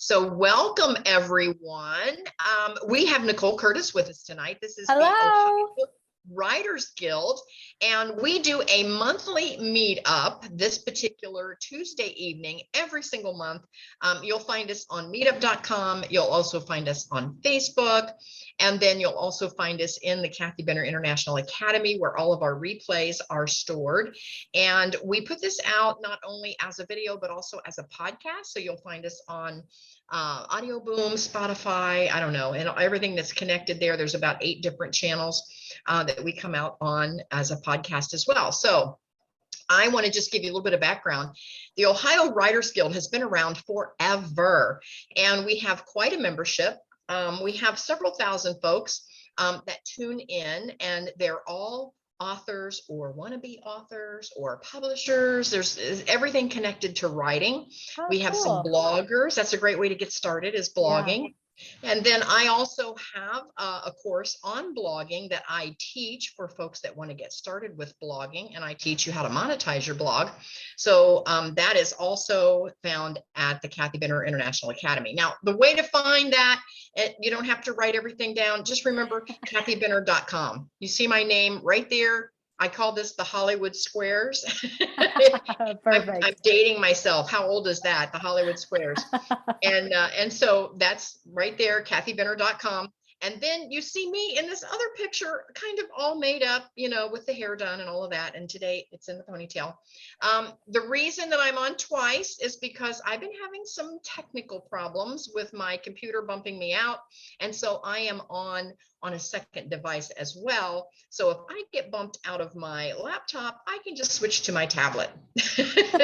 So welcome, everyone. We have Nicole Curtis with us tonight. This is the Hello. Ohio Writers Guild, and we do a monthly meetup this particular Tuesday evening every single month. You'll find us on meetup.com. You'll also find us on Facebook, and then you'll also find us in the Kathy Benner International Academy, where all of our replays are stored. And we put this out not only as a video, but also as a podcast. So you'll find us on Audio Boom, Spotify, I don't know, and everything that's connected there. There's about 8 different channels that we come out on as a podcast as well. So I want to just give you a little bit of background. The Ohio Writers Guild has been around forever, and we have quite a membership. We have several thousand folks that tune in, and they're all authors or wannabe authors or publishers. There's everything connected to writing. We have some bloggers. That's a great way to get started, is blogging. Yeah. And then I also have a course on blogging that I teach for folks that want to get started with blogging, and I teach you how to monetize your blog. So that is also found at the Kathy Benner International Academy. Now, the way to find that, you don't have to write everything down. Just remember kathybenner.com. You see my name right there. I call this the Hollywood Squares. Perfect. I'm dating myself. How old is that? The Hollywood Squares. And so that's right there, kathybenner.com. And then you see me in this other picture, kind of all made up, you know, with the hair done and all of that. And today it's in the ponytail. The reason that I'm on twice is because I've been having some technical problems with my computer bumping me out. And so I am on a second device as well. So if I get bumped out of my laptop, I can just switch to my tablet.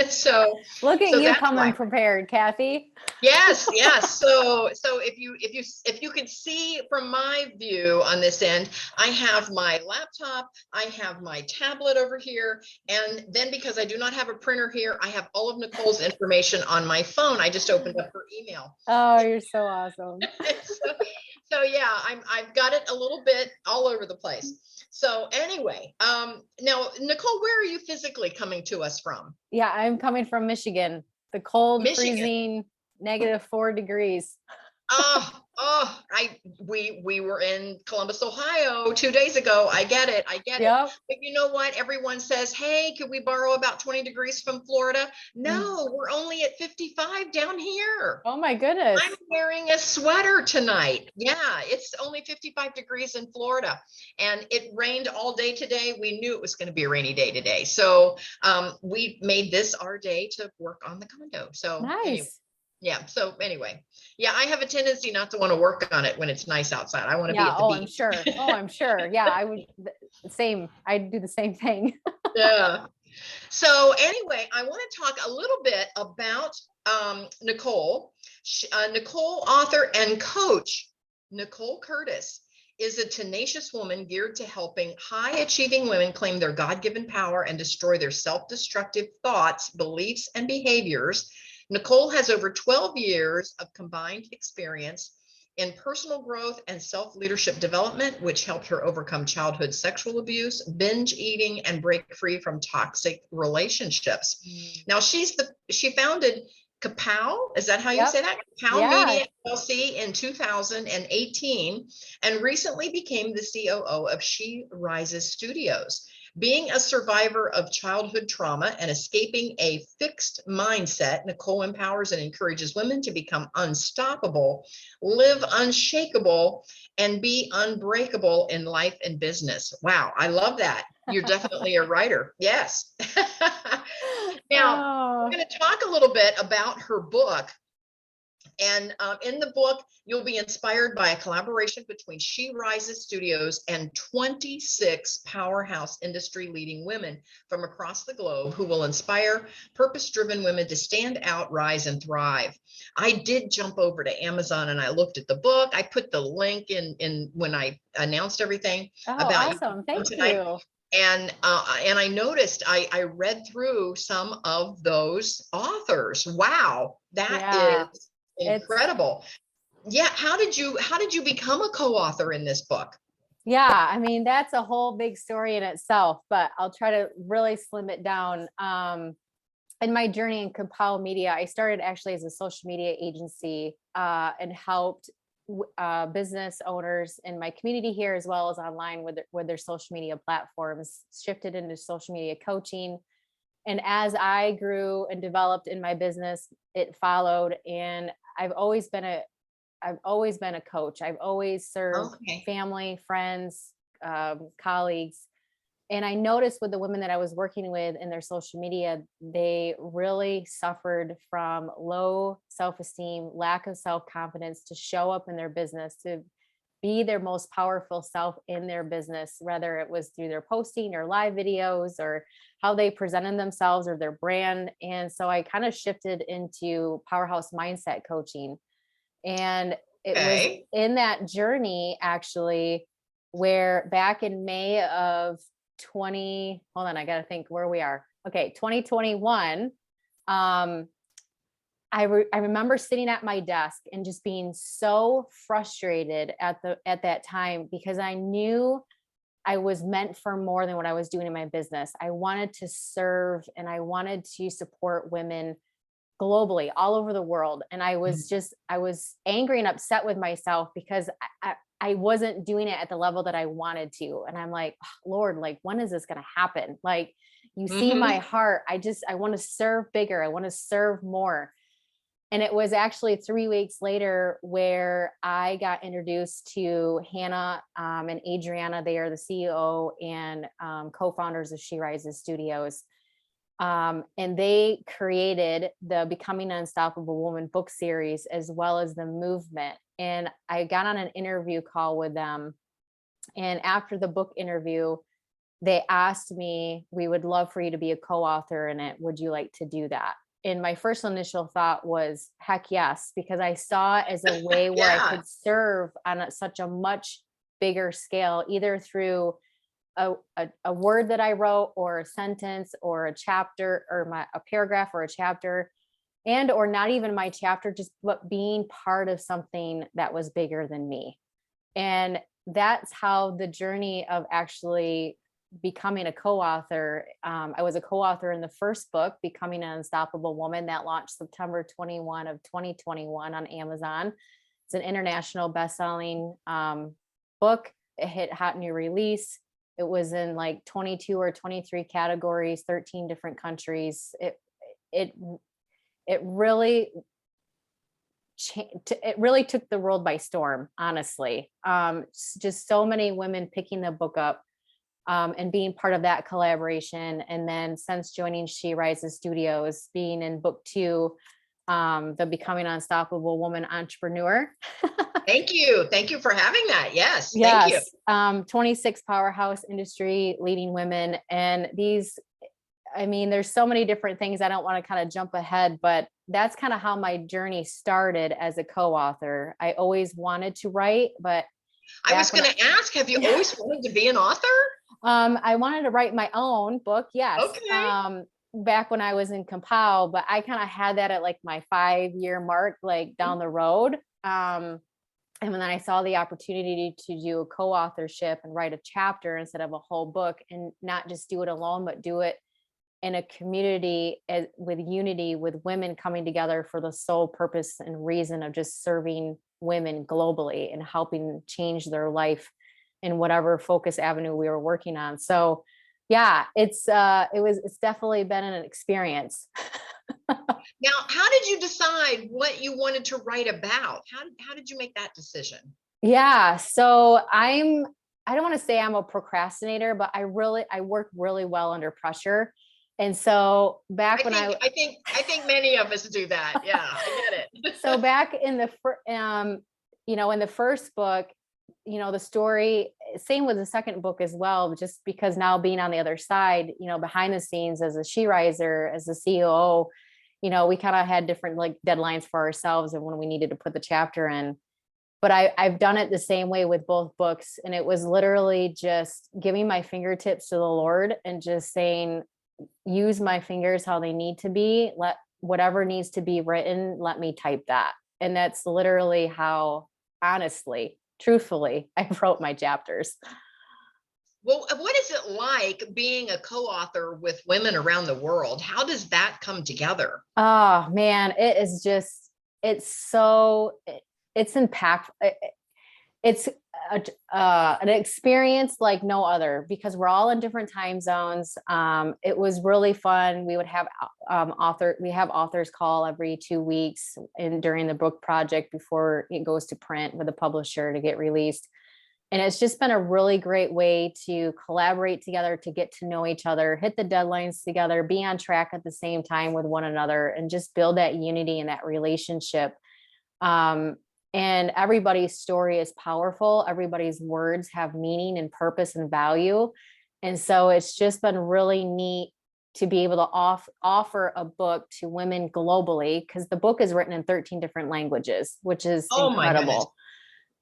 So look at you coming prepared, Kathy. Yes. So if you can see from my view on this end, I have my laptop, I have my tablet over here, and then because I do not have a printer here, I have all of Nicole's information on my phone. I just opened up her email. Oh, you're so awesome. So yeah, I've got it a little bit all over the place. So anyway, now Nicole, where are you physically coming to us from? Yeah, I'm coming from Michigan. The cold, freezing, -4 degrees. We were in Columbus, Ohio 2 days ago. I get it. Yep. But you know what? Everyone says, hey, could we borrow about 20 degrees from Florida? No, we're only at 55 down here. Oh my goodness. I'm wearing a sweater tonight. Yeah, it's only 55 degrees in Florida, and it rained all day today. We knew it was going to be a rainy day today. So we made this our day to work on the condo. So nice. Anyway. Yeah. So anyway, yeah, I have a tendency not to want to work on it when it's nice outside. I want to be at the beach. I'm sure. Yeah, I would. Same. I'd do the same thing. Yeah. So anyway, I want to talk a little bit about Nicole. Nicole, author and coach Nicole Curtis is a tenacious woman geared to helping high-achieving women claim their God-given power and destroy their self-destructive thoughts, beliefs, and behaviors. Nicole has over 12 years of combined experience in personal growth and self-leadership development, which helped her overcome childhood sexual abuse, binge eating, and break free from toxic relationships. Now, she founded Kapow, is that how you say that? Kapow Media LLC in 2018, and recently became the COO of She Rises Studios. Being a survivor of childhood trauma and escaping a fixed mindset, Nicole empowers and encourages women to become unstoppable, live unshakable, and be unbreakable in life and business. Wow, I love that. You're definitely a writer. Yes. Now, we're going to talk a little bit about her book. And in the book, you'll be inspired by a collaboration between She Rises Studios and 26 powerhouse industry-leading women from across the globe who will inspire purpose-driven women to stand out, rise, and thrive. I did jump over to Amazon and I looked at the book. I put the link in when I announced everything about awesome. Thank you. And I noticed I read through some of those authors. Wow, that is incredible. Yeah. How did you become a co-author in this book? Yeah, I mean, that's a whole big story in itself, but I'll try to really slim it down. in my journey in Kapow Media, I started actually as a social media agency, and helped business owners in my community here, as well as online with their social media platforms, shifted into social media coaching. And as I grew and developed in my business, it followed. And I've always been a coach. I've always served Okay. family, friends, colleagues. And I noticed with the women that I was working with in their social media, they really suffered from low self-esteem, lack of self-confidence to show up in their business, to be their most powerful self in their business, whether it was through their posting or live videos or how they presented themselves or their brand. And so I kind of shifted into powerhouse mindset coaching. And it was Okay. in that journey actually where back in May of hold on, I got to think where we are. Okay, 2021. I remember sitting at my desk and just being so frustrated at that time, because I knew I was meant for more than what I was doing in my business. I wanted to serve and I wanted to support women globally, all over the world. And I was angry and upset with myself because I wasn't doing it at the level that I wanted to. And I'm like, "Oh, Lord, like, when is this going to happen? Like, you see my heart. I want to serve bigger. I want to serve more." And it was actually 3 weeks later where I got introduced to Hannah and Adriana. They are the CEO and co-founders of She Rises Studios. And they created the Becoming an Unstoppable Woman book series, as well as the movement. And I got on an interview call with them. And after the book interview, they asked me, "We would love for you to be a co-author in it. Would you like to do that?" And my first initial thought was, heck yes, because I saw it as a way where I could serve on such a much bigger scale, either through a word that I wrote, or a sentence, or a chapter, or a paragraph, or a chapter, and or not even my chapter, just but being part of something that was bigger than me. And that's how the journey of actually becoming a co-author. I was a co-author in the first book, Becoming an Unstoppable Woman, that launched September 21 of 2021 on Amazon. It's an international best-selling book. It hit hot new release. It was in like 22 or 23 categories, 13 different countries. It really it really took the world by storm, honestly. Just so many women picking the book up and being part of that collaboration. And then since joining She Rises Studios, being in book 2, the Becoming an Unstoppable Woman Entrepreneur. Thank you. Thank you for having that. Yes. Yes. Thank you. 26 powerhouse industry leading women. And these, I mean, there's so many different things. I don't want to kind of jump ahead, but that's kind of how my journey started as a co-author. I always wanted to write, but I was going to ask, have you always wanted to be an author? I wanted to write my own book. Yes. Okay. Back when I was in Kapow, but I kind of had that at like my 5-year mark, like down the road. And then I saw the opportunity to do a co-authorship and write a chapter instead of a whole book, and not just do it alone, but do it in a community with unity, with women coming together for the sole purpose and reason of just serving women globally and helping change their life in whatever focus avenue we were working on. So yeah, it's definitely been an experience. Now, how did you decide what you wanted to write about? How did you make that decision? Yeah. So I don't want to say I'm a procrastinator, but I work really well under pressure. And so back I think many of us do that. Yeah, I get it. So back in the in the first book, the story, same with the second book as well, just because now being on the other side, behind the scenes as a She Riser, as a COO, we kind of had different like deadlines for ourselves and when we needed to put the chapter in. But I've done it the same way with both books. And it was literally just giving my fingertips to the Lord and just saying, use my fingers how they need to be. Let whatever needs to be written, let me type that. And that's literally how, honestly, truthfully, I wrote my chapters. Well, what is it like being a co-author with women around the world? How does that come together? Oh man, it is just, it's so, it's impactful. It's an experience like no other because we're all in different time zones. It was really fun. We would have we have authors call every 2 weeks and during the book project before it goes to print with the publisher to get released. And it's just been a really great way to collaborate together, to get to know each other, hit the deadlines together, be on track at the same time with one another, and just build that unity and that relationship. Um, and everybody's story is powerful. Everybody's words have meaning and purpose and value. And so it's just been really neat to be able to offer a book to women globally, because the book is written in 13 different languages, which is Oh my goodness. incredible.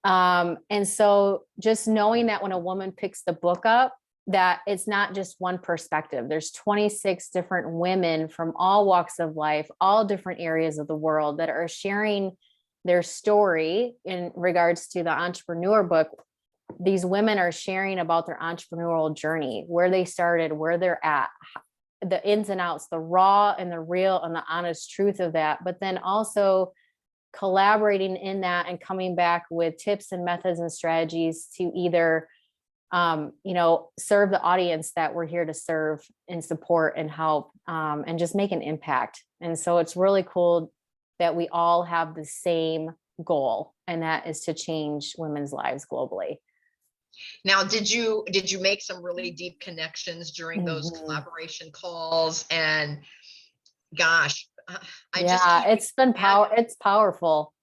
And so just knowing that when a woman picks the book up, that it's not just one perspective. There's 26 different women from all walks of life, all different areas of the world that are sharing their story in regards to the entrepreneur book. These women are sharing about their entrepreneurial journey, where they started, where they're at, the ins and outs, the raw and the real and the honest truth of that, but then also collaborating in that and coming back with tips and methods and strategies to either serve the audience that we're here to serve and support and help, and just make an impact. And so it's really cool that we all have the same goal, and that is to change women's lives globally. Now, did you make some really deep connections during those Mhm. collaboration calls? And gosh, I just Yeah, can't it's been imagine it's powerful.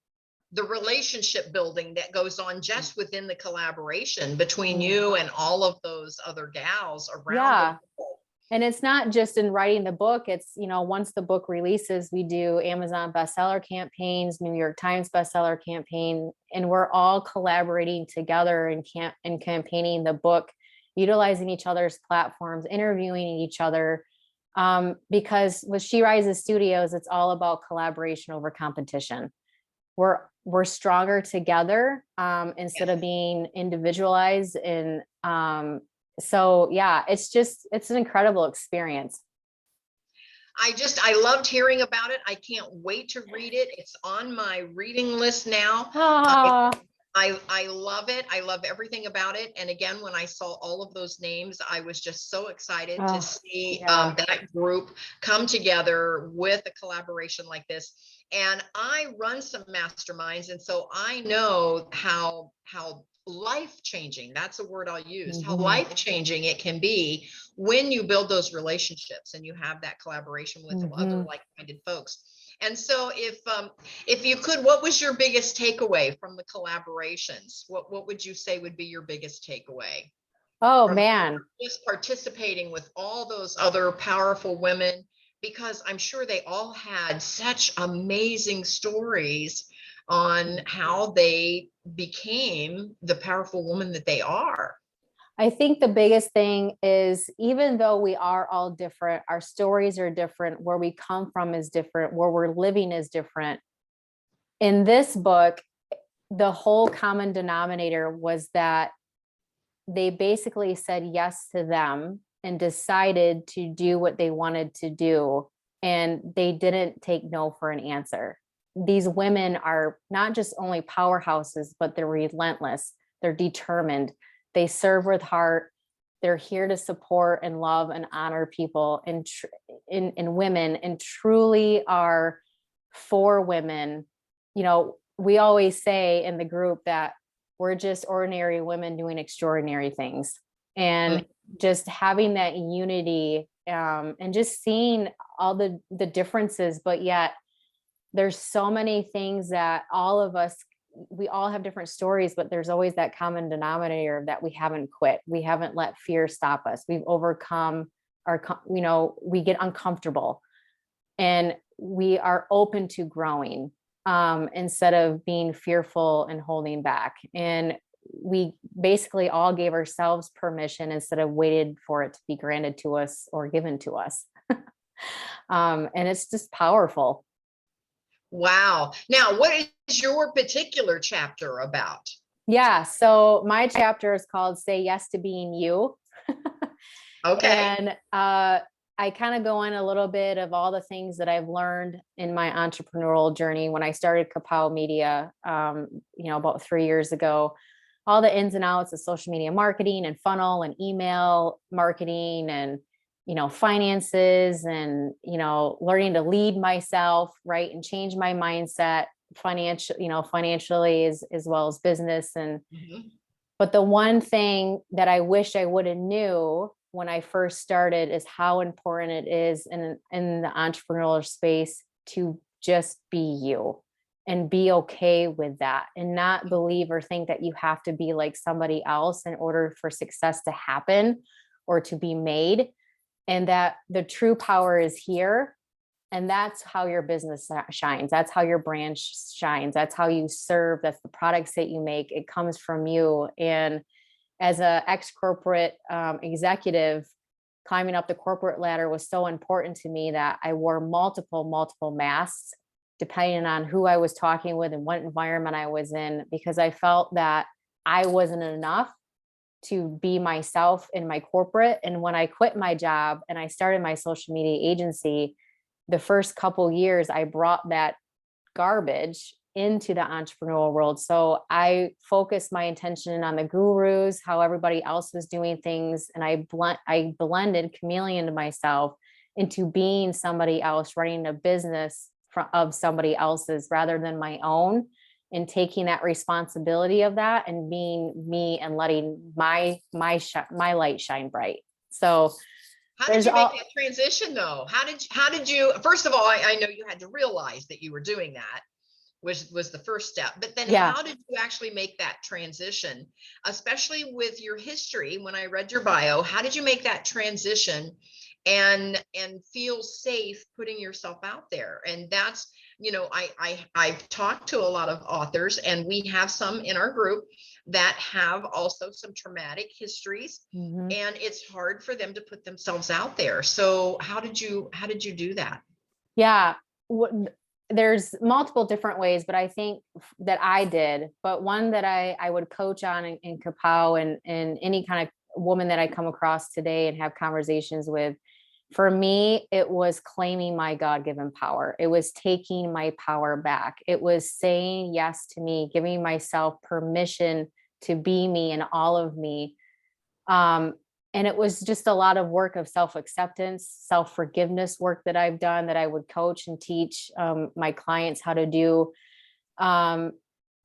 the relationship building that goes on just within the collaboration between Mhm. you and all of those other gals around the Yeah. world. And it's not just in writing the book. It's, once the book releases, we do Amazon bestseller campaigns, New York Times bestseller campaign, and we're all collaborating together and campaigning the book, utilizing each other's platforms, interviewing each other. Because with She Rises Studios, it's all about collaboration over competition. We're stronger together, instead of being individualized. And so yeah, it's an incredible experience. I loved hearing about it. I can't wait to read it. It's on my reading list now. Ah, I love it. I love everything about it. And again, when I saw all of those names, I was just so excited to oh, see yeah. that group come together with a collaboration like this. And I run some masterminds, and so I know how life changing, that's a word I'll use, how Mhm, life changing it can be when you build those relationships and you have that collaboration with other mhm. like-minded folks. And so if you could, what was your biggest takeaway from the collaborations? What would you say would be your biggest takeaway Oh from man. just participating with all those other powerful women? Because I'm sure they all had such amazing stories on how they became the powerful woman that they are. I think the biggest thing is, even though we are all different, our stories are different, where we come from is different, where we're living is different. In this book, the whole common denominator was that they basically said yes to them and decided to do what they wanted to do. And they didn't take no for an answer. These women are not just only powerhouses, but they're relentless. They're determined. They serve with heart. They're here to support and love and honor people and women, and truly are for women. We always say in the group that we're just ordinary women doing extraordinary things. And just having that unity, and just seeing all the differences, but yet there's so many things that all of us, we all have different stories, but there's always that common denominator that we haven't quit. We haven't let fear stop us. We've overcome we get uncomfortable, and we are open to growing, instead of being fearful and holding back. And we basically all gave ourselves permission instead of waited for it to be granted to us or given to us. And it's just powerful. Wow. Now, what is your particular chapter about? Yeah. So my chapter is called Say Yes to Being You. Okay. And I kind of go in a little bit of all the things that I've learned in my entrepreneurial journey when I started Kapow Media, about 3 years ago, all the ins and outs of social media marketing and funnel and email marketing and, finances and, learning to lead myself, right. And change my mindset financially as well as business. And, Mhm. but the one thing that I wish I would have knew when I first started is how important it is in the entrepreneurial space to just be you and be okay with that and not believe or think that you have to be like somebody else in order for success to happen or to be made. And that the true power is here. And that's how your business shines. That's how your brand shines. That's how you serve. That's the products that you make. It comes from you. And as a ex-corporate executive, climbing up the corporate ladder was so important to me that I wore multiple masks, depending on who I was talking with and what environment I was in, because I felt that I wasn't enough to be myself in my corporate. And when I quit my job and I started my social media agency, the first couple years, I brought that garbage into the entrepreneurial world. So I focused my attention on the gurus, how everybody else was doing things. And I blended chameleon to myself into being somebody else, running a business of somebody else's rather than my own, and taking that responsibility of that and being me and letting my light shine bright. So How did there's you make all, that transition though? How did you, first of all, I know you had to realize that you were doing that, was the first step. But then yeah. how did you actually make that transition, especially with your history? When I read your bio, how did you make that transition and feel safe putting yourself out there? And that's, I've talked to a lot of authors, and we have some in our group that have also some traumatic histories, Mhm. and it's hard for them to put themselves out there. So how did you do that? Yeah. There's multiple different ways, but I think that I did, but one that I would coach on in Kapow and any kind of woman that I come across today and have conversations with, for me, it was claiming my God-given power. It was taking my power back. It was saying yes to me, giving myself permission to be me and all of me. And it was just a lot of work of self-acceptance, self-forgiveness work that I've done that I would coach and teach my clients how to do. Um,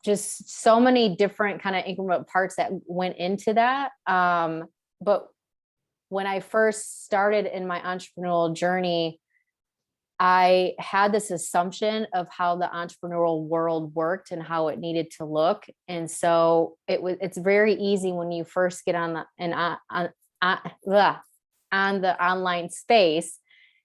just so many different kind of increment parts that went into that. But when I first started in my entrepreneurial journey, I had this assumption of how the entrepreneurial world worked and how it needed to look. And so it's very easy when you first get on the online space.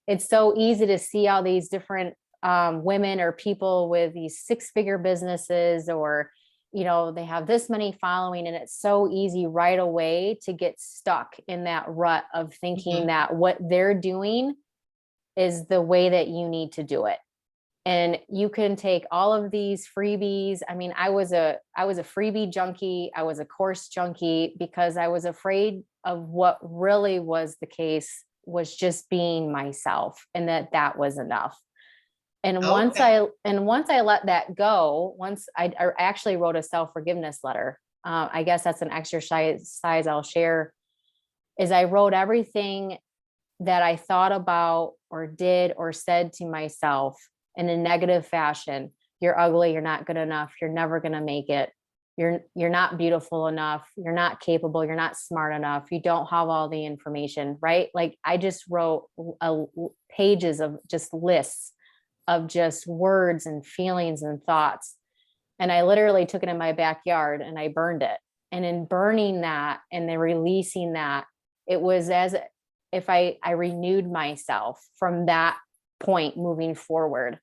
It's so easy to see all these different women or people with these 6-figure businesses, or they have this many following, and it's so easy right away to get stuck in that rut of thinking Mhm. that what they're doing is the way that you need to do it. And you can take all of these freebies. I mean, I was a freebie junkie. I was a course junkie because I was afraid of what really was the case was just being myself, and that was enough. And once Okay. I let that go, once I actually wrote a self-forgiveness letter. I guess that's an exercise I'll share, is I wrote everything that I thought about or did or said to myself in a negative fashion. You're ugly, you're not good enough, you're never going to make it. You're not beautiful enough, you're not capable, you're not smart enough, you don't have all the information, right? Like I just wrote pages of just lists of just words and feelings and thoughts. And I literally took it in my backyard and I burned it. And in burning that and then releasing that, it was as if I renewed myself from that point moving forward.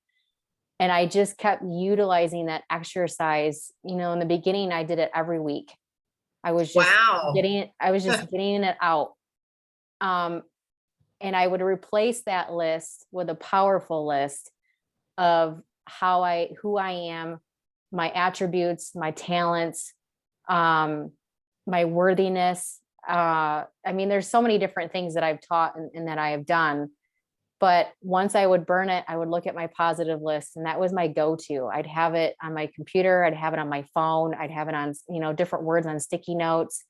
And I just kept utilizing that exercise. In the beginning, I did it every week. I was just Wow. getting it out. And I would replace that list with a powerful list of who I am, my attributes, my talents, my worthiness, I mean, there's so many different things that I've taught and that I have done. But once I would burn it, I would look at my positive list, and that was my go-to. I'd have it on my computer. I'd have it on my phone. I'd have it on, different words on sticky notes.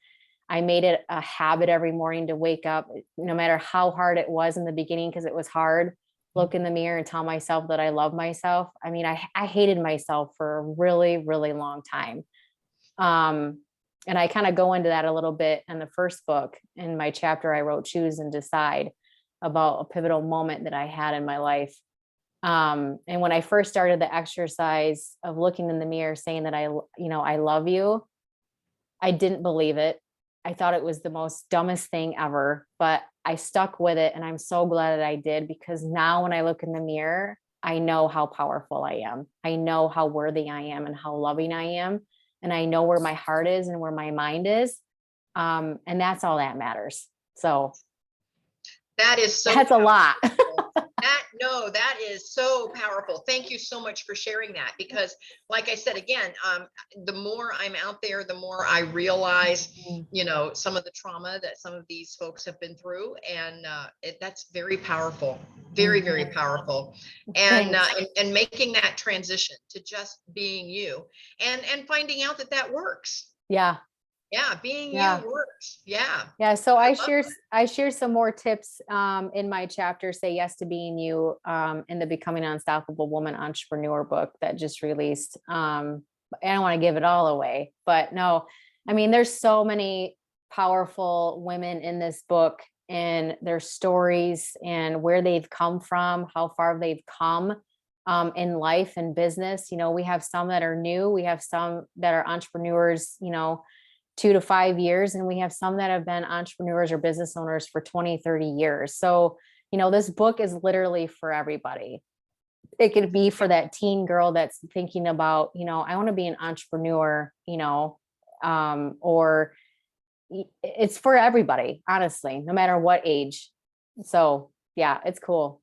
I made it a habit every morning to wake up, no matter how hard it was in the beginning, because it was hard, look in the mirror and tell myself that I love myself. I mean, I hated myself for a really, really long time. And I kind of go into that a little bit in the first book. In my chapter, I wrote Choose and Decide, about a pivotal moment that I had in my life. And when I first started the exercise of looking in the mirror, saying that I love you, I didn't believe it. I thought it was the most dumbest thing ever, but I stuck with it. And I'm so glad that I did, because now when I look in the mirror, I know how powerful I am. I know how worthy I am and how loving I am. And I know where my heart is and where my mind is. And that's all that matters. So that is so that's a lot. That is so powerful. Thank you so much for sharing that, because like I said, again, the more I'm out there, the more I realize, some of the trauma that some of these folks have been through. And that's very powerful, very, very powerful. And, and making that transition to just being you and finding out that works. Yeah. Yeah, being you works. Yeah. Yeah. So I share some more tips in my chapter, Say Yes to Being You, in the Becoming an Unstoppable Woman Entrepreneur book that just released. I don't want to give it all away, but no, I mean, there's so many powerful women in this book, and their stories and where they've come from, how far they've come in life and business. We have some that are new, we have some that are entrepreneurs, 2 to 5 years. And we have some that have been entrepreneurs or business owners for 20, 30 years. So, this book is literally for everybody. It could be for that teen girl that's thinking about, I want to be an entrepreneur, or it's for everybody, honestly, no matter what age. So yeah, it's cool.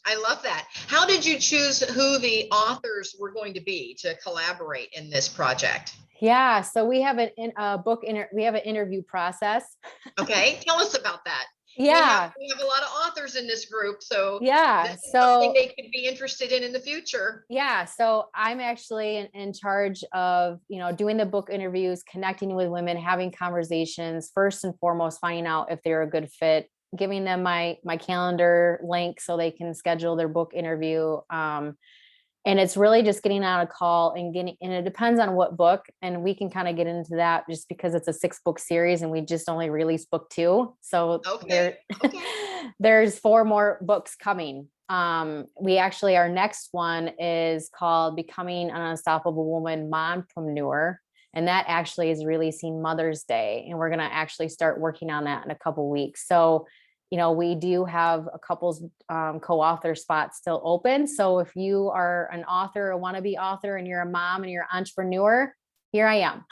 I love that. How did you choose who the authors were going to be to collaborate in this project? Yeah. So we have we have an interview process. Okay. Tell us about that. Yeah. We have a lot of authors in this group. So yeah. this is something they could be interested in the future. Yeah. So I'm actually in charge of, doing the book interviews, connecting with women, having conversations, first and foremost, finding out if they're a good fit, giving them my calendar link so they can schedule their book interview. And it's really just getting on a call and it depends on what book. And we can kind of get into that just because it's a 6-book series and we just only released book 2. So there's 4 more books coming. We actually, our next one is called Becoming an Unstoppable Woman Mompreneur. And that actually is releasing Mother's Day. And we're going to actually start working on that in a couple of weeks. So we do have a couple's co-author spots still open. So if you are an author or wannabe author and you're a mom and you're an entrepreneur, here I am.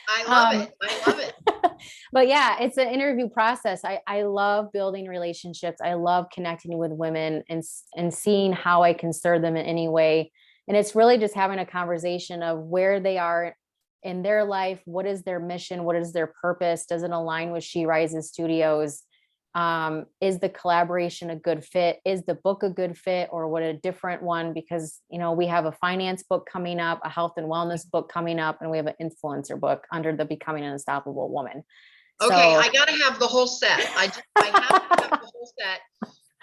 I love it. I love it. But yeah, it's an interview process. I love building relationships. I love connecting with women and seeing how I can serve them in any way. And it's really just having a conversation of where they are in their life. What is their mission? What is their purpose? Does it align with She Rises Studios? Is the collaboration a good fit? Is the book a good fit, or what a different one? Because, we have a finance book coming up, a health and wellness book coming up, and we have an influencer book under the Becoming an Unstoppable Woman. Okay. I got to have the whole set. I have to have the whole set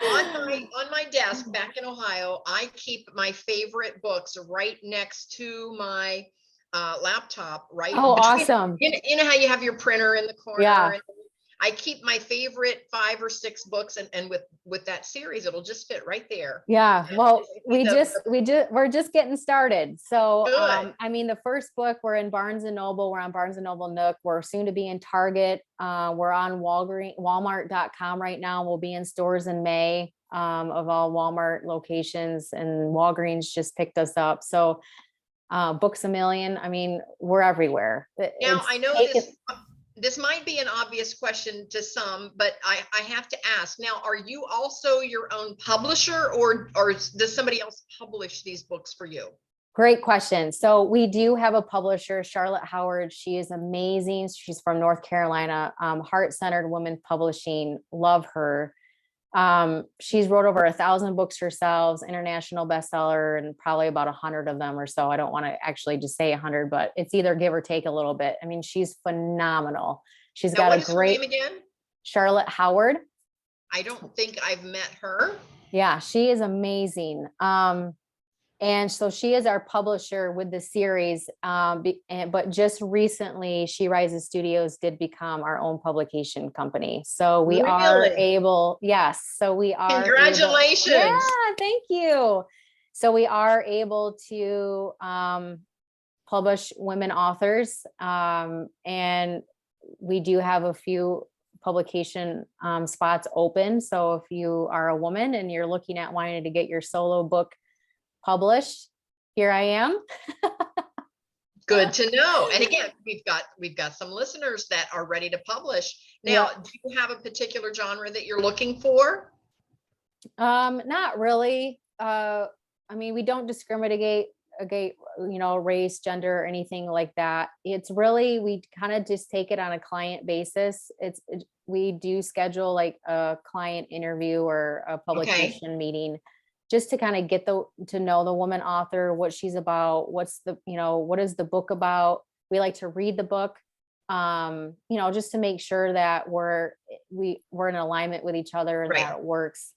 on my desk back in Ohio. I keep my favorite books right next to my laptop, right? Oh, awesome. You know how you have your printer in the corner? Yeah. And I keep my favorite 5 or 6 books, and with that series, it'll just fit right there. Yeah. Well, we're just getting started. So, the first book, we're in Barnes and Noble, we're on Barnes and Noble Nook, we're soon to be in Target. We're on Walmart.com right now. We'll be in stores in May, of all Walmart locations, and Walgreens just picked us up. So, Books A Million. We're everywhere. Now I know this might be an obvious question to some, but I have to ask. Now, are you also your own publisher, or does somebody else publish these books for you? Great question. So we do have a publisher, Charlotte Howard. She is amazing. She's from North Carolina, Heart-Centered Women Publishing. Love her. She's wrote over 1,000 books herself, international bestseller, and probably about 100 of them or so. I don't want to actually just say 100, but it's either give or take a little bit. I mean, she's phenomenal. She's Now, got what a is her great name again? Charlotte Howard. I don't think I've met her. Yeah, she is amazing. And so she is our publisher with the series. But just recently, She Rises Studios did become our own publication company. So we are Really? able, yes. So we are Congratulations. yeah, thank you. So we are able to publish women authors. And we do have a few publication spots open. So if you are a woman and you're looking at wanting to get your solo book published, here I am. Good to know. And again, we've got some listeners that are ready to publish. Now, Yep. do you have a particular genre that you're looking for? Not really. I mean, we don't discriminate, race, gender, or anything like that. It's really, we kind of just take it on a client basis. We do schedule like a client interview or a publication meeting just to kind of get to know the woman author, what she's about, what is the book about. We like to read the book, just to make sure that we're in alignment with each other and that it works.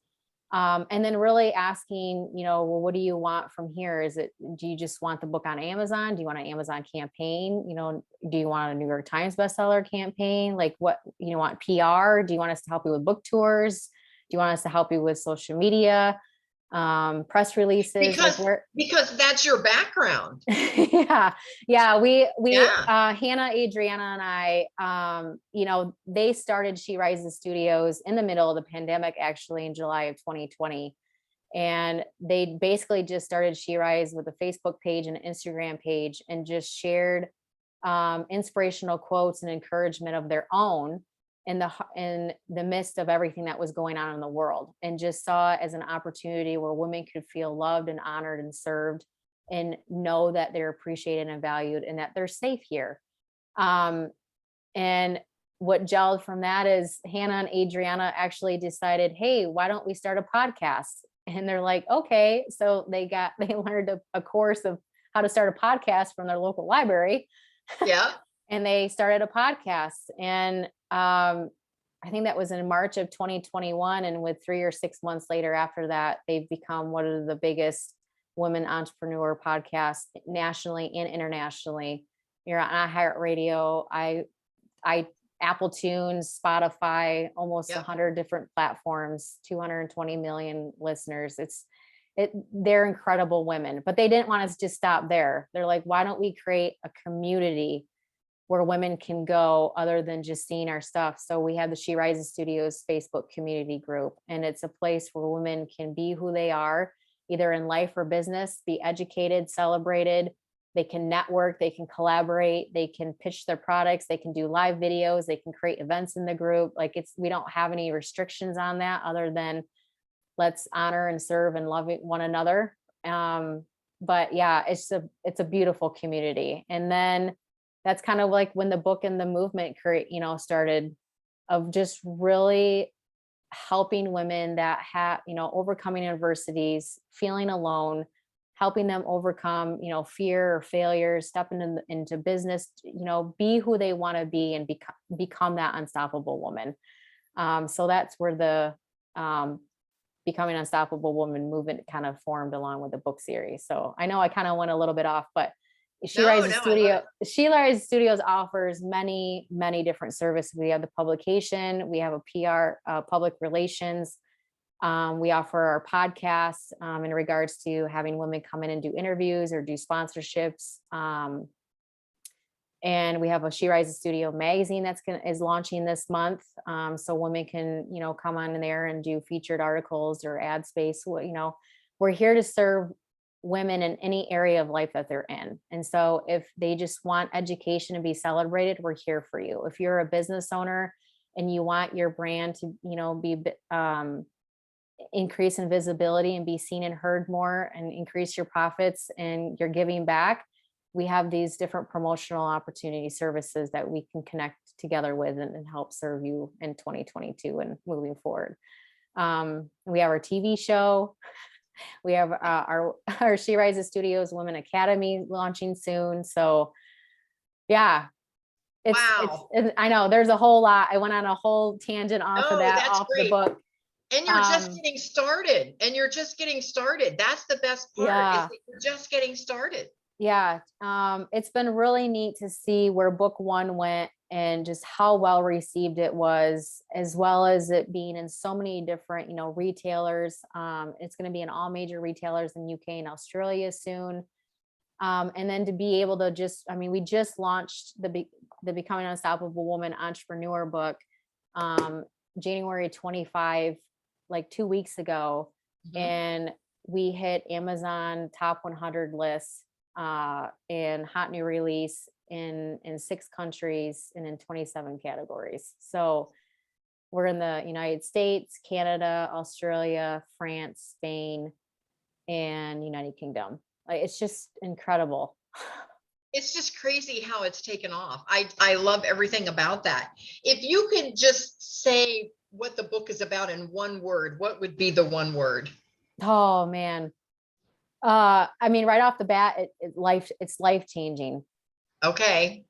And then really asking, well, what do you want from here? Do you just want the book on Amazon? Do you want an Amazon campaign? Do you want a New York Times bestseller campaign? Like what, want PR? Do you want us to help you with book tours? Do you want us to help you with social media? Press releases, because that's your background. yeah. We Hannah, Adriana, and I, they started She Rises Studios in the middle of the pandemic, actually in July of 2020. And they basically just started She Rise with a Facebook page and an Instagram page and just shared inspirational quotes and encouragement of their own in the midst of everything that was going on in the world, and just saw it as an opportunity where women could feel loved and honored and served and know that they're appreciated and valued and that they're safe here. And what gelled from that is Hannah and Adriana actually decided, hey, why don't we start a podcast? And they're like, okay. So they learned a course of how to start a podcast from their local library. Yeah. And they started a podcast. And I think that was in March of 2021. And with 3 or 6 months later after that, they've become one of the biggest women entrepreneur podcasts nationally and internationally. You're on iHeartRadio, Apple Tunes, Spotify, almost 100 different platforms, 220 million listeners. They're incredible women, but they didn't want us to stop there. They're like, why don't we create a community where women can go other than just seeing our stuff? So we have the She Rises Studios Facebook community group, and it's a place where women can be who they are, either in life or business, be educated, celebrated. They can network, they can collaborate, they can pitch their products, they can do live videos, they can create events in the group. We don't have any restrictions on that other than let's honor and serve and love one another. But yeah, it's a beautiful community. And then that's kind of like when the book and the movement started, of just really helping women that have, overcoming adversities, feeling alone, helping them overcome, fear or failure, step into business, be who they want to be and become that unstoppable woman. So that's where the Becoming Unstoppable Woman movement kind of formed along with the book series. So I know I kind of went a little bit off, but She Rises Studios offers many, many different services. We have the publication, we have a PR, public relations. We offer our podcasts in regards to having women come in and do interviews or do sponsorships. And we have a She Rises Studio magazine is launching this month. So women can, come on in there and do featured articles or ad space. We're here to serve women in any area of life that they're in. And so if they just want education to be celebrated, we're here for you. If you're a business owner and you want your brand to, be increase in visibility and be seen and heard more and increase your profits and your giving back, we have these different promotional opportunity services that we can connect together with and help serve you in 2022 and moving forward. We have our TV show. We have our She Rises Studios Women Academy launching soon. So yeah, Wow. I know there's a whole lot. I went on a whole tangent off of Oh, that, that's off the great. book. And you're just getting started. And you're just getting started. That's the best part, is that you're just getting started. Yeah. It's been really neat to see where book one went and just how well received it was, as well as it being in so many different, retailers. It's going to be in all major retailers in UK and Australia soon. And then to be able to we just launched the Becoming Unstoppable Woman Entrepreneur book, January 25, like 2 weeks ago. Mm-hmm. And we hit Amazon top 100 lists, and hot new release in 6 countries and in 27 categories. So we're in the United States, Canada, Australia, France, Spain, and United Kingdom. Like, it's just incredible. It's just crazy how it's taken off. I love everything about that. If you could just say what the book is about in one word, what would be the one word? Oh man. Right off the bat, it's life changing. Okay.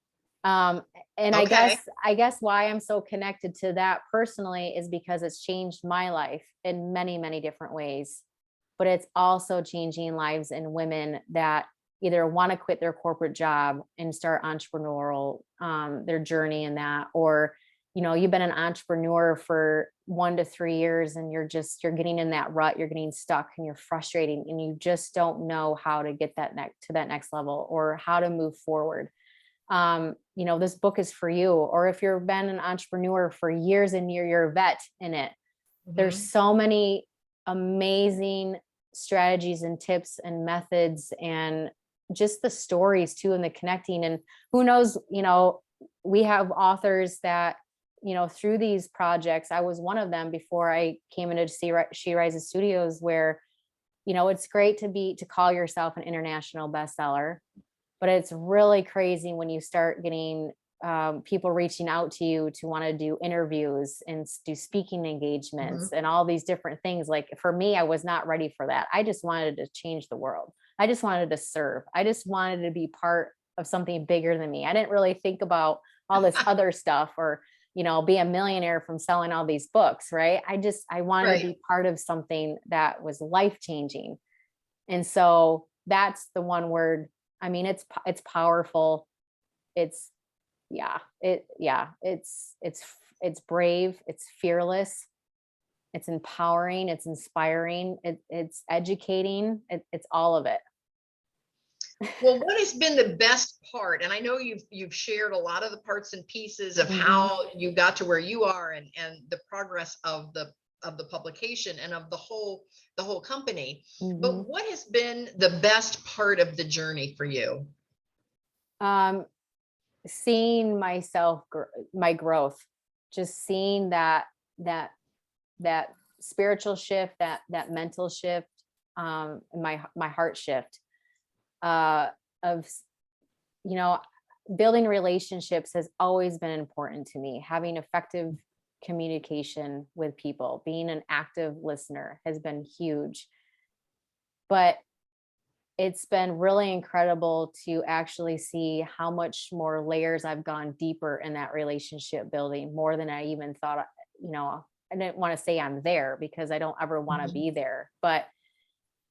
And Okay. I guess why I'm so connected to that personally is because it's changed my life in many, many different ways, but it's also changing lives in women that either want to quit their corporate job and start entrepreneurial, their journey in that, or, you've been an entrepreneur for 1 to 3 years and you're getting in that rut, you're getting stuck and you're frustrating and you just don't know how to get to that next level or how to move forward. This book is for you. Or if you've been an entrepreneur for years and you're a vet in it, Mm-hmm. there's so many amazing strategies and tips and methods and just the stories too, and the connecting. And who knows, we have authors that, through these projects, I was one of them before I came into She Rises Studios, where, it's great to call yourself an international bestseller, but it's really crazy when you start getting people reaching out to you to want to do interviews and do speaking engagements, mm-hmm. and all these different things. Like for me, I was not ready for that. I just wanted to change the world. I just wanted to serve. I just wanted to be part of something bigger than me. I didn't really think about all this other stuff or, be a millionaire from selling all these books. Right. I wanted to be part of something that was life-changing. And so that's the one word. It's powerful. It's brave. It's fearless. It's empowering. It's inspiring. It's educating. It's all of it. Well, what has been the best part? And I know you've shared a lot of the parts and pieces of mm-hmm. how you got to where you are and the progress of the publication and of the whole company. Mm-hmm. But what has been the best part of the journey for you? Seeing myself, my growth, just seeing that spiritual shift, that mental shift, my heart shift, of, building relationships has always been important to me. Having effective communication with people, being an active listener has been huge. But it's been really incredible to actually see how much more layers I've gone deeper in that relationship building, more than I even thought. I didn't want to say I'm there because I don't ever want to mm-hmm. be there, but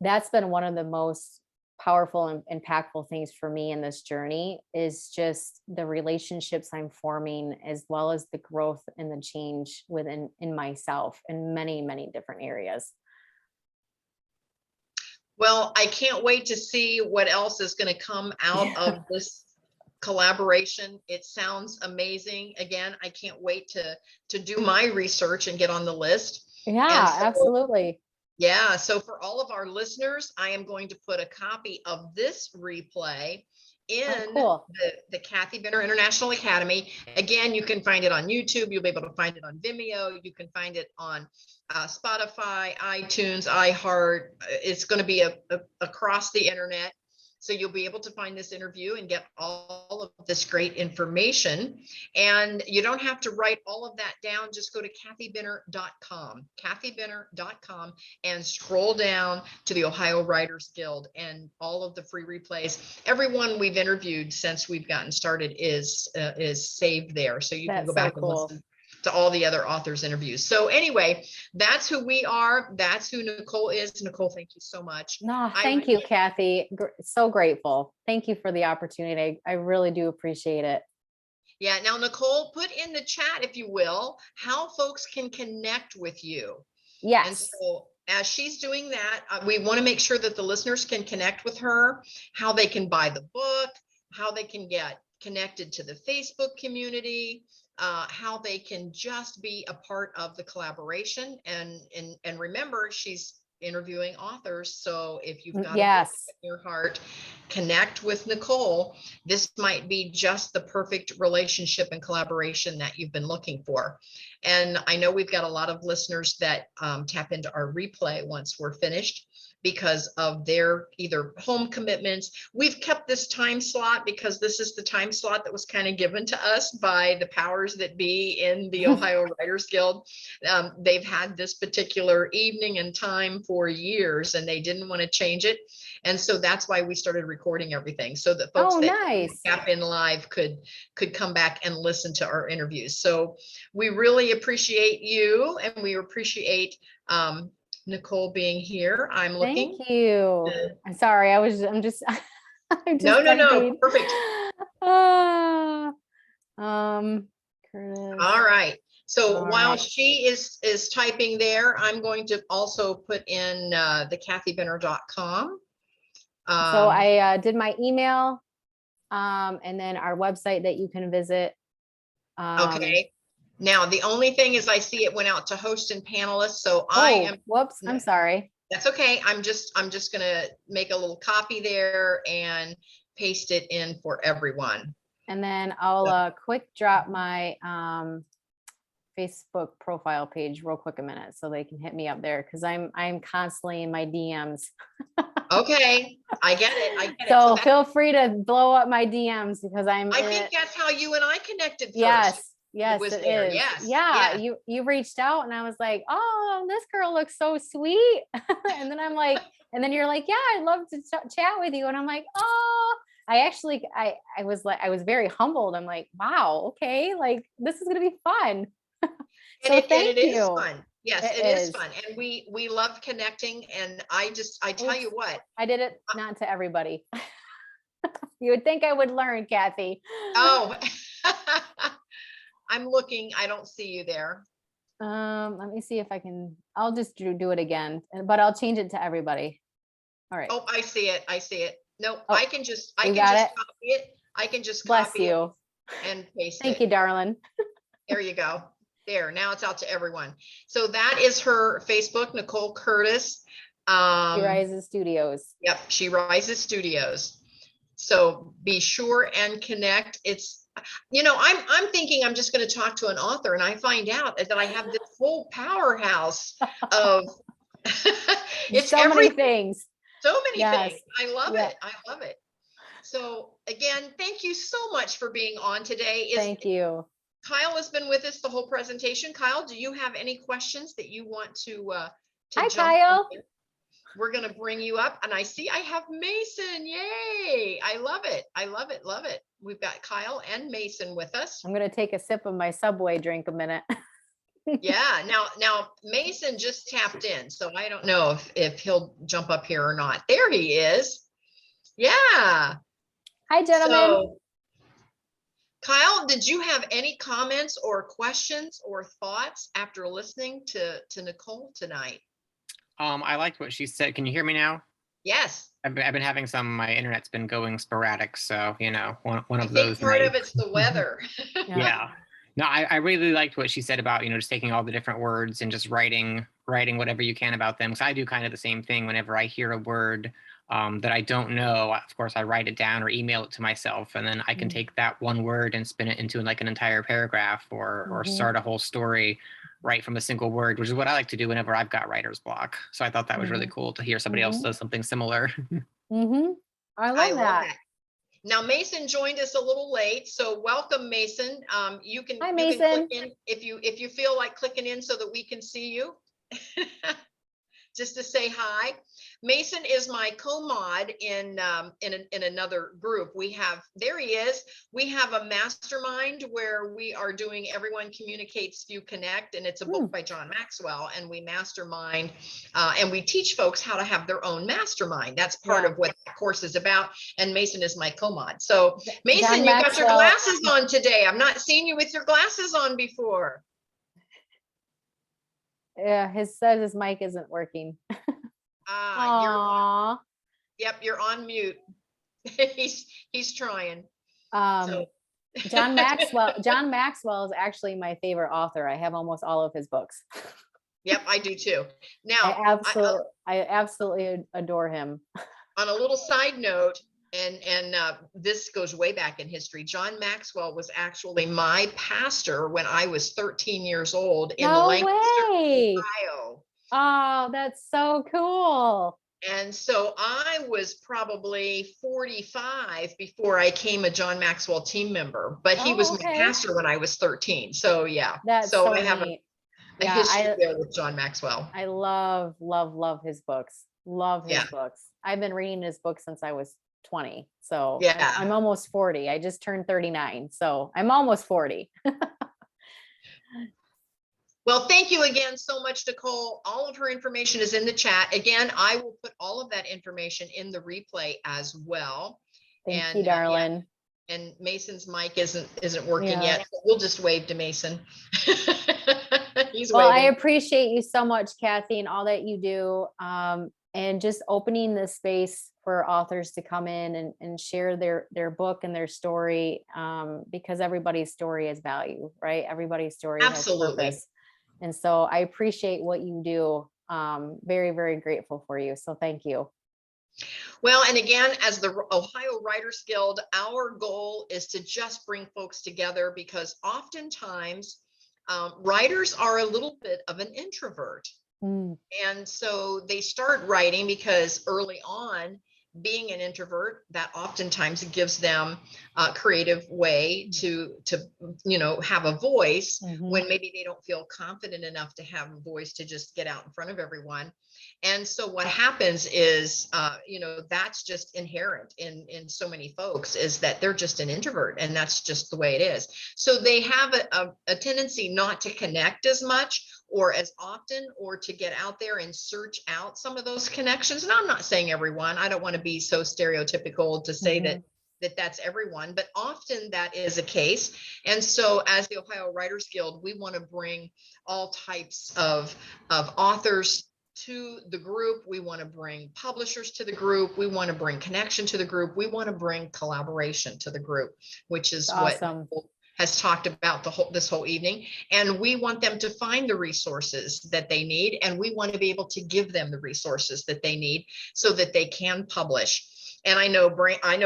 that's been one of the most powerful and impactful things for me in this journey, is just the relationships I'm forming, as well as the growth and the change in myself in many, many different areas. Well, I can't wait to see what else is going to come out of this collaboration. It sounds amazing. Again, I can't wait to do my research and get on the list. Yeah, absolutely. Yeah. So for all of our listeners, I am going to put a copy of this replay in cool. the Kathy Benner International Academy. Again, you can find it on YouTube. You'll be able to find it on Vimeo. You can find it on Spotify, iTunes, iHeart. It's going to be across the internet. So you'll be able to find this interview and get all of this great information. And you don't have to write all of that down. Just go to kathybenner.com, and scroll down to the Ohio Writers Guild, and all of the free replays. Everyone we've interviewed since we've gotten started is saved there. So you can go back and listen to all the other authors' interviews. So anyway, that's who we are. That's who Nicole is. Nicole, thank you so much. No, thank you, Kathy. So grateful. Thank you for the opportunity. I really do appreciate it. Yeah. Now, Nicole, put in the chat, if you will, how folks can connect with you. Yes. And so as she's doing that, we want to make sure that the listeners can connect with her, how they can buy the book, how they can get connected to the Facebook community, how they can just be a part of the collaboration. And remember, she's interviewing authors. So if you've got a book in your heart, connect with Nicole. This might be just the perfect relationship and collaboration that you've been looking for. And I know we've got a lot of listeners that tap into our replay once we're finished because of their either home commitments. We've kept this time slot because this is the time slot that was kind of given to us by the powers that be in the Ohio Writers Guild. They've had this particular evening and time for years, and they didn't want to change it. And so that's why we started recording everything, so that folks that tap in live could come back and listen to our interviews. So we really appreciate you, and we appreciate Nicole being here. I'm looking. Thank you. I'm sorry. I'm just No, perfect. Curtis. All right. So while she is typing there, I'm going to also put in the kathybenner.com. So I did my email, and then our website that you can visit. Okay. Now, the only thing is I see it went out to host and panelists. So whoops, I'm sorry. That's okay. I'm just going to make a little copy there and paste it in for everyone. And then I'll quick drop my Facebook profile page real quick a minute so they can hit me up there, because I'm constantly in my DMs. Okay, I get it. So feel free to blow up my DMs, because I think that's how you and I connected first. Yes, it is. Yes. Yeah. You reached out and I was like, oh, this girl looks so sweet. And then I'm like, and then you're like, yeah, I'd love to chat with you. And I'm like, oh, I was very humbled. I'm like, wow, okay, like this is gonna be fun. So thank you. Is fun. Yes, it is fun. And we love connecting. And I tell you what. I did it not to everybody. You would think I would learn, Kathy. Oh, I'm looking. I don't see you there. Let me see if I can. I'll just do it again, but I'll change it to everybody. All right. Oh, I see it. No, I can just copy it. I can just copy it and paste it. Thank you, darling. There you go. There. Now it's out to everyone. So that is her Facebook, Nicole Curtis. She Rises Studios. Yep. She Rises Studios. So be sure and connect. It's, I'm thinking I'm just going to talk to an author, and I find out that I have this whole powerhouse of it's so many things. So many things. I love it. I love it. So again, thank you so much for being on today. Thank you. Kyle has been with us the whole presentation. Kyle, do you have any questions that you want to Hi, Kyle. We're going to bring you up, and I see I have Mason. Yay. I love it. Love it. We've got Kyle and Mason with us. I'm going to take a sip of my Subway drink a minute. Yeah. Now Mason just tapped in, so I don't know if he'll jump up here or not. There he is. Yeah. Hi, gentlemen. So, Kyle, did you have any comments or questions or thoughts after listening to Nicole tonight? I liked what she said. Can you hear me now? Yes. I've been having my internet's been going sporadic. So, one of those. Part of it's the weather. Yeah. No, I really liked what she said about, just taking all the different words and just writing whatever you can about them. Because I do kind of the same thing whenever I hear a word that I don't know. Of course, I write it down or email it to myself, and then I can take that one word and spin it into like an entire paragraph or start a whole story right from a single word, which is what I like to do whenever I've got writer's block. So I thought that was really cool to hear somebody else does something similar. I I love love that. that. Now, Mason joined us a little late, so welcome, Mason. You can Hi, you can Mason. click in if you feel like clicking in so that we can see you. Just to say hi. Mason is my co-mod in another group. There he is. We have a mastermind where we are doing Everyone Communicates, Few Connect, and it's a book by John Maxwell, and we mastermind and we teach folks how to have their own mastermind. That's part of what the course is about, and Mason is my co-mod. So Mason, you got your glasses on today. I've not seen you with your glasses on before. Yeah, his mic isn't working. You're on mute. he's trying. John Maxwell is actually my favorite author. I have almost all of his books. Yep, I do too. Now, I absolutely adore him. On a little side note, and this goes way back in history, John Maxwell was actually my pastor when I was 13 years old in Lancaster, Ohio. Oh, that's so cool. And so I was probably 45 before I became a John Maxwell team member, but he was my pastor when I was 13. So yeah, I have a history there with John Maxwell. I love his books. Love his books. I've been reading his books since I was 20. So I'm almost 40. I just turned 39. So I'm almost 40. Well, thank you again so much, Nicole. All of her information is in the chat. Again, I will put all of that information in the replay as well. Thank you, darling. And Mason's mic isn't working yet. So we'll just wave to Mason. He's waving. I appreciate you so much, Kathy, and all that you do. And just opening the space for authors to come in and share their book and their story, because everybody's story has value, right? Everybody's story has purpose. And so I appreciate what you do. Very, very grateful for you. So thank you. Well, and again, as the Ohio Writers Guild, our goal is to just bring folks together, because oftentimes writers are a little bit of an introvert. And so they start writing because early on, being an introvert, that oftentimes gives them a creative way to have a voice when maybe they don't feel confident enough to have a voice to just get out in front of everyone. And so what happens is, that's just inherent in so many folks, is that they're just an introvert, and that's just the way it is. So they have a tendency not to connect as much or as often, or to get out there and search out some of those connections. And I'm not saying everyone, I don't want to be so stereotypical to say that's everyone, but often that is a case. And so as the Ohio Writers Guild, we want to bring all types of authors to the group. We want to bring publishers to the group. We want to bring connection to the group. We want to bring collaboration to the group, which is awesome. What has talked about this whole evening. And we want them to find the resources that they need, and we want to be able to give them the resources that they need so that they can publish. And I know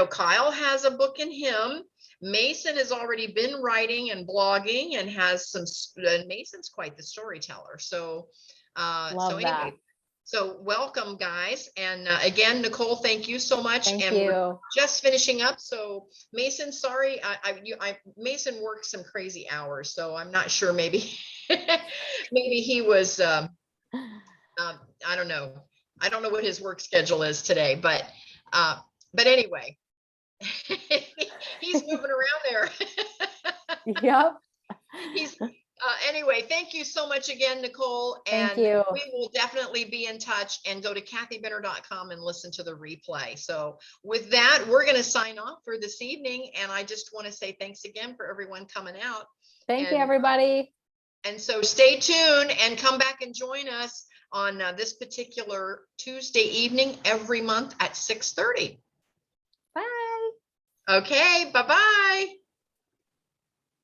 Kyle has a book in him. Mason has already been writing and blogging and has Mason's quite the storyteller. So anyway, so welcome, guys. And again, Nicole, thank you so much. Thank you. We're just finishing up. So Mason, sorry, Mason works some crazy hours, so I'm not sure. Maybe he was. I don't know. I don't know what his work schedule is today, but anyway, he's moving around there. Yep. Anyway, thank you so much again, Nicole. And thank you. We will definitely be in touch, and go to kathybinner.com and listen to the replay. So with that, we're going to sign off for this evening. And I just want to say thanks again for everyone coming out. Thank you, everybody. And so stay tuned and come back and join us on this particular Tuesday evening every month at 6:30. Bye. Okay, bye-bye.